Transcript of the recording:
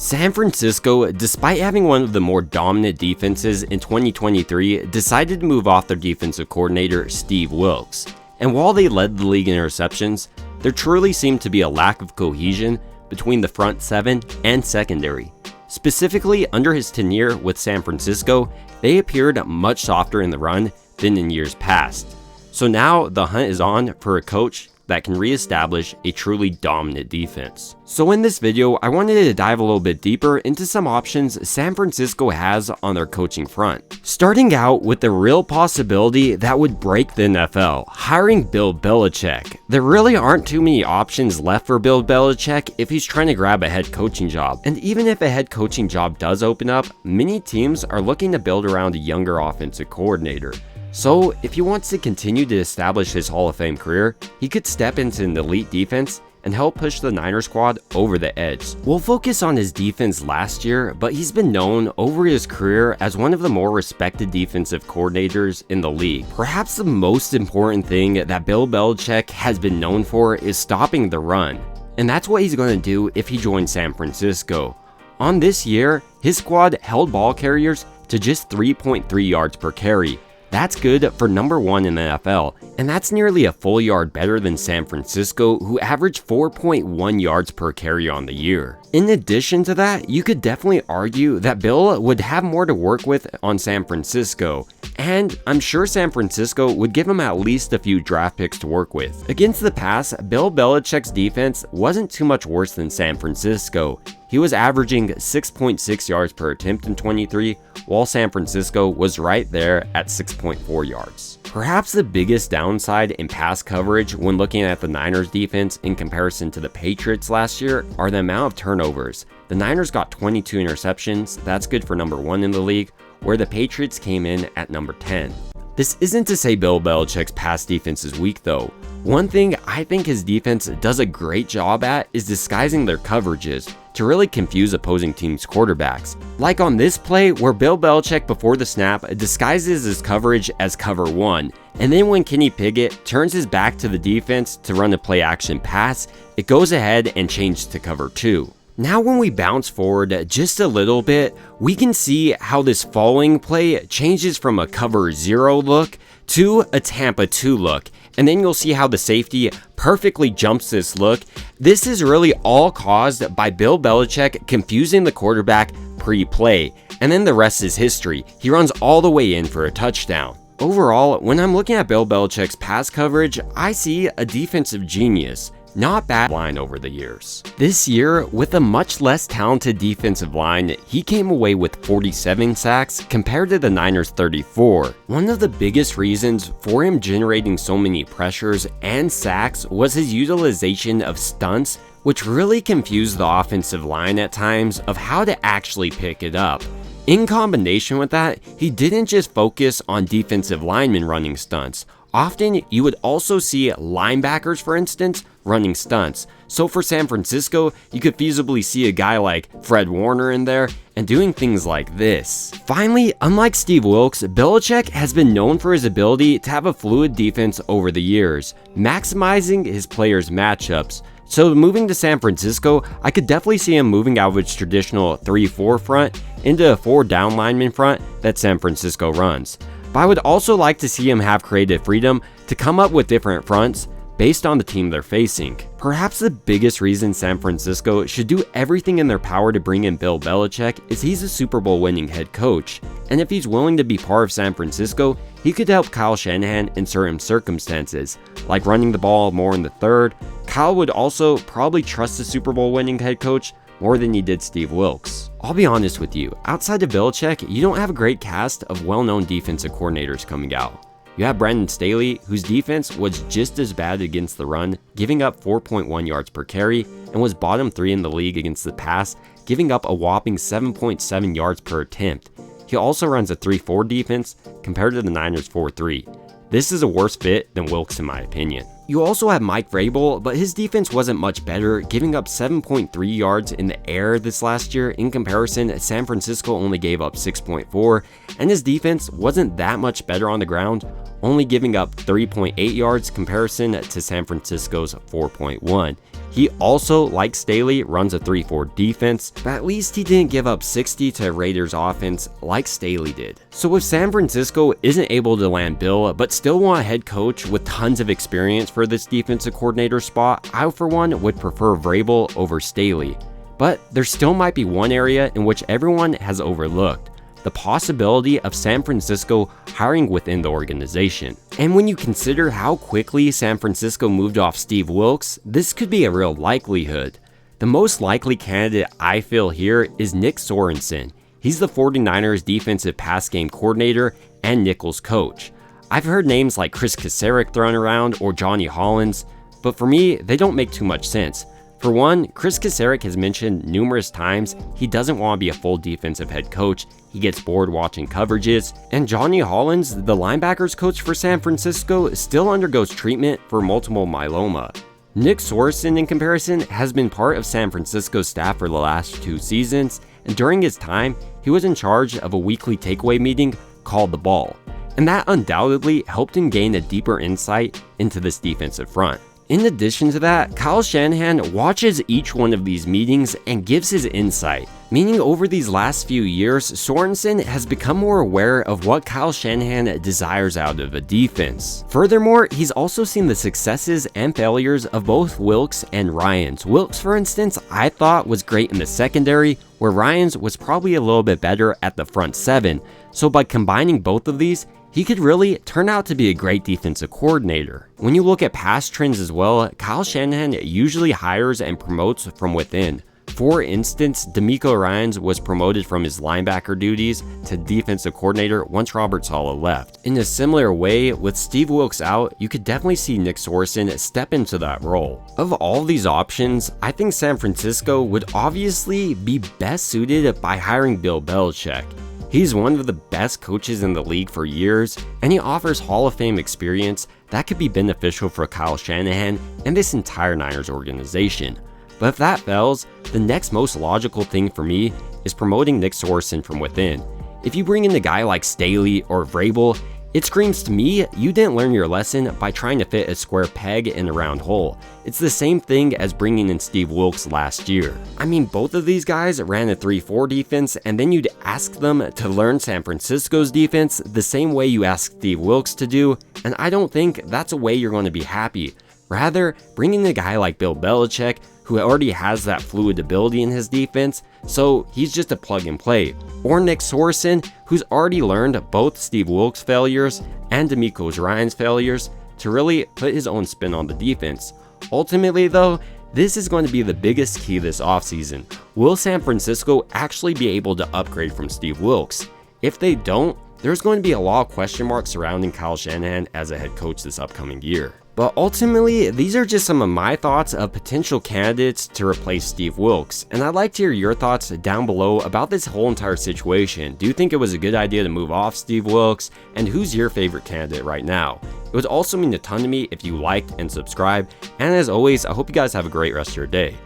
San Francisco, despite having one of the more dominant defenses in 2023, decided to move off their defensive coordinator, Steve Wilks. And while they led the league in interceptions, there truly seemed to be a lack of cohesion between the front seven and secondary. Specifically, under his tenure with San Francisco, they appeared much softer in the run than in years past. So now the hunt is on for a coach that can reestablish a truly dominant defense. So in this video, I wanted to dive a little bit deeper into some options San Francisco has on their coaching front. Starting out with the real possibility that would break the NFL, hiring Bill Belichick. There really aren't too many options left for Bill Belichick if he's trying to grab a head coaching job. And even if a head coaching job does open up, many teams are looking to build around a younger offensive coordinator. So, if he wants to continue to establish his Hall of Fame career, he could step into an elite defense and help push the Niners squad over the edge. We'll focus on his defense last year, but he's been known over his career as one of the more respected defensive coordinators in the league. Perhaps the most important thing that Bill Belichick has been known for is stopping the run. And that's what he's going to do if he joins San Francisco. On this year, his squad held ball carriers to just 3.3 yards per carry. That's good for number 1 in the NFL, and that's nearly a full yard better than San Francisco, who averaged 4.1 yards per carry on the year. In addition to that, you could definitely argue that Bill would have more to work with on San Francisco, and I'm sure San Francisco would give him at least a few draft picks to work with. Against the pass, Bill Belichick's defense wasn't too much worse than San Francisco. He was averaging 6.6 yards per attempt in 23, while San Francisco was right there at 6.4 yards. Perhaps the biggest downside in pass coverage when looking at the Niners defense in comparison to the Patriots last year are the amount of turnovers. The Niners got 22 interceptions, that's good for number 1 in the league, where the Patriots came in at number 10. This isn't to say Bill Belichick's pass defense is weak though. One thing I think his defense does a great job at is disguising their coverages to really confuse opposing teams' quarterbacks. Like on this play where Bill Belichick before the snap disguises his coverage as cover 1, and then when Kenny Pickett turns his back to the defense to run a play action pass, it goes ahead and changes to cover 2. Now when we bounce forward just a little bit, we can see how this following play changes from a cover 0 look to a Tampa 2 look. And then you'll see how the safety perfectly jumps this look. This is really all caused by Bill Belichick confusing the quarterback pre-play. And then the rest is history. He runs all the way in for a touchdown. Overall, when I'm looking at Bill Belichick's pass coverage, I see a defensive genius. Not bad line over the years. This year, with a much less talented defensive line, he came away with 47 sacks compared to the Niners' 34. One of the biggest reasons for him generating so many pressures and sacks was his utilization of stunts, which really confused the offensive line at times of how to actually pick it up. In combination with that, he didn't just focus on defensive linemen running stunts. Often, you would also see linebackers, for instance, running stunts. So for San Francisco, you could feasibly see a guy like Fred Warner in there and doing things like this. Finally, unlike Steve Wilks, Belichick has been known for his ability to have a fluid defense over the years, maximizing his players' matchups. So moving to San Francisco, I could definitely see him moving out of its traditional 3-4 front into a 4 down lineman front that San Francisco runs. But I would also like to see him have creative freedom to come up with different fronts based on the team they're facing. Perhaps the biggest reason San Francisco should do everything in their power to bring in Bill Belichick is he's a Super Bowl winning head coach. And if he's willing to be part of San Francisco, he could help Kyle Shanahan in certain circumstances, like running the ball more in the third. Kyle would also probably trust the Super Bowl winning head coach more than he did Steve Wilks. I'll be honest with you, outside of Belichick, you don't have a great cast of well-known defensive coordinators coming out. You have Brandon Staley, whose defense was just as bad against the run, giving up 4.1 yards per carry, and was bottom 3 in the league against the pass, giving up a whopping 7.7 yards per attempt. He also runs a 3-4 defense compared to the Niners' 4-3. This is a worse fit than Wilks in my opinion. You also have Mike Vrabel, but his defense wasn't much better, giving up 7.3 yards in the air this last year. In comparison, San Francisco only gave up 6.4, and his defense wasn't that much better on the ground, only giving up 3.8 yards comparison to San Francisco's 4.1. He also, like Staley, runs a 3-4 defense, but at least he didn't give up 60 to Raiders offense like Staley did. So if San Francisco isn't able to land Bill, but still want a head coach with tons of experience for this defensive coordinator spot, I for one would prefer Vrabel over Staley. But there still might be one area in which everyone has overlooked: the possibility of San Francisco hiring within the organization. And when you consider how quickly San Francisco moved off Steve Wilks, this could be a real likelihood. The most likely candidate I feel here is Nick Sorensen. He's the 49ers defensive pass game coordinator and Nichols coach. I've heard names like Chris Kasarik thrown around or Johnny Hollins, but for me, they don't make too much sense. For one, Chris Kasarik has mentioned numerous times he doesn't want to be a full defensive head coach. He gets bored watching coverages. And Johnny Hollins, the linebackers coach for San Francisco, still undergoes treatment for multiple myeloma. Nick Sorensen, in comparison, has been part of San Francisco's staff for the last 2 seasons, and during his time, he was in charge of a weekly takeaway meeting called The Ball. And that undoubtedly helped him gain a deeper insight into this defensive front. In addition to that, Kyle Shanahan watches each one of these meetings and gives his insight, meaning over these last few years, Sorensen has become more aware of what Kyle Shanahan desires out of a defense. Furthermore, he's also seen the successes and failures of both Wilks and Ryans. Wilks, for instance, I thought was great in the secondary, where Ryans was probably a little bit better at the front 7. So by combining both of these, he could really turn out to be a great defensive coordinator. When you look at past trends as well, Kyle Shanahan usually hires and promotes from within. For instance, DeMeco Ryans was promoted from his linebacker duties to defensive coordinator once Robert Saleh left. In a similar way, with Steve Wilks out, you could definitely see Nick Sorensen step into that role. Of all these options, I think San Francisco would obviously be best suited by hiring Bill Belichick. He's one of the best coaches in the league for years, and he offers Hall of Fame experience that could be beneficial for Kyle Shanahan and this entire Niners organization. But if that fails, the next most logical thing for me is promoting Nick Sorensen from within. If you bring in a guy like Staley or Vrabel, it screams to me you didn't learn your lesson by trying to fit a square peg in a round hole. It's the same thing as bringing in Steve Wilks last year. I mean, both of these guys ran a 3-4 defense, and then you'd ask them to learn San Francisco's defense the same way you asked Steve Wilks to do, and I don't think that's a way you're going to be happy. Rather, bringing a guy like Bill Belichick, who already has that fluid ability in his defense, so he's just a plug and play. Or Nick Sorensen, who's already learned both Steve Wilks' failures and DeMeco Ryans' failures to really put his own spin on the defense. Ultimately though, this is going to be the biggest key this offseason. Will San Francisco actually be able to upgrade from Steve Wilks? If they don't, there's going to be a lot of question marks surrounding Kyle Shanahan as a head coach this upcoming year. But ultimately, these are just some of my thoughts of potential candidates to replace Steve Wilks, and I'd like to hear your thoughts down below about this whole entire situation. Do you think it was a good idea to move off Steve Wilks, and who's your favorite candidate right now? It would also mean a ton to me if you liked and subscribed, and as always, I hope you guys have a great rest of your day.